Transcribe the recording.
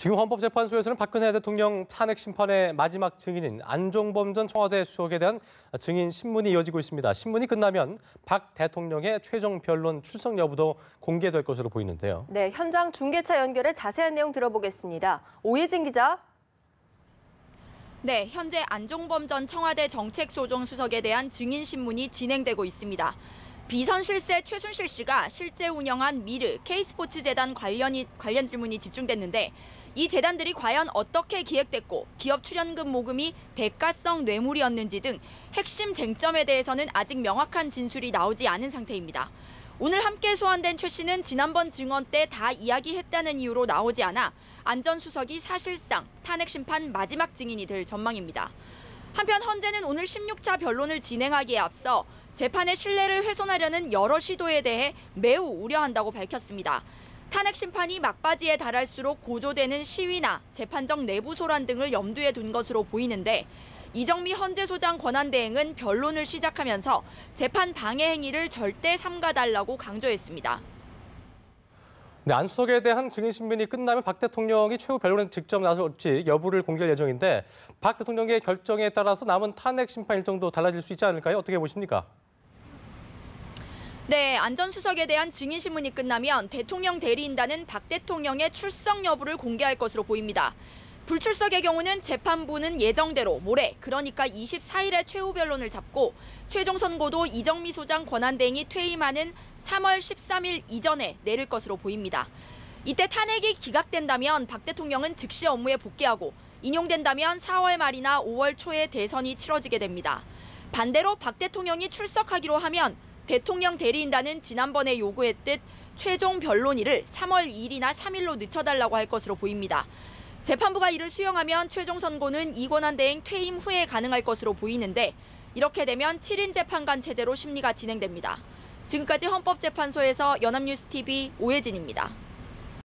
지금 헌법재판소에서는 박근혜 대통령 탄핵 심판의 마지막 증인인 안종범 전 청와대 수석에 대한 증인 신문이 이어지고 있습니다. 신문이 끝나면 박 대통령의 최종 변론 출석 여부도 공개될 것으로 보이는데요. 네, 현장 중계차 연결해 자세한 내용 들어보겠습니다. 오예진 기자. 네, 현재 안종범 전 청와대 정책소정수석에 대한 증인 신문이 진행되고 있습니다. 비선 실세 최순실 씨가 실제 운영한 미르 K스포츠재단 관련 질문이 집중됐는데 이 재단들이 과연 어떻게 기획됐고 기업 출연금 모금이 대가성 뇌물이었는지 등 핵심 쟁점에 대해서는 아직 명확한 진술이 나오지 않은 상태입니다. 오늘 함께 소환된 최 씨는 지난번 증언 때 다 이야기했다는 이유로 나오지 않아 안 전 수석이 사실상 탄핵 심판 마지막 증인이 될 전망입니다. 한편 헌재는 오늘 16차 변론을 진행하기에 앞서 재판의 신뢰를 훼손하려는 여러 시도에 대해 매우 우려한다고 밝혔습니다. 탄핵 심판이 막바지에 달할수록 고조되는 시위나 재판정 내부 소란 등을 염두에 둔 것으로 보이는데 이정미 헌재소장 권한대행은 변론을 시작하면서 재판 방해 행위를 절대 삼가달라고 강조했습니다. 네, 안 수석에 대한 증인 신문이 끝나면 박 대통령이 최후 변론에 직접 나설지 여부를 공개할 예정인데 박 대통령의 결정에 따라서 남은 탄핵 심판 일정도 달라질 수 있지 않을까요? 어떻게 보십니까? 네, 안 전 수석에 대한 증인 신문이 끝나면 대통령 대리인단은 박 대통령의 출석 여부를 공개할 것으로 보입니다. 불출석의 경우는 재판부는 예정대로 모레, 그러니까 24일에 최후 변론을 잡고 최종 선고도 이정미 소장 권한대행이 퇴임하는 3월 13일 이전에 내릴 것으로 보입니다. 이때 탄핵이 기각된다면 박 대통령은 즉시 업무에 복귀하고 인용된다면 4월 말이나 5월 초에 대선이 치러지게 됩니다. 반대로 박 대통령이 출석하기로 하면 대통령 대리인단은 지난번에 요구했듯 최종 변론일을 3월 2일이나 3일로 늦춰달라고 할 것으로 보입니다. 재판부가 이를 수용하면 최종 선고는 이 권한대행 퇴임 후에 가능할 것으로 보이는데 이렇게 되면 7인 재판관 체제로 심리가 진행됩니다. 지금까지 헌법재판소에서 연합뉴스TV 오혜진입니다.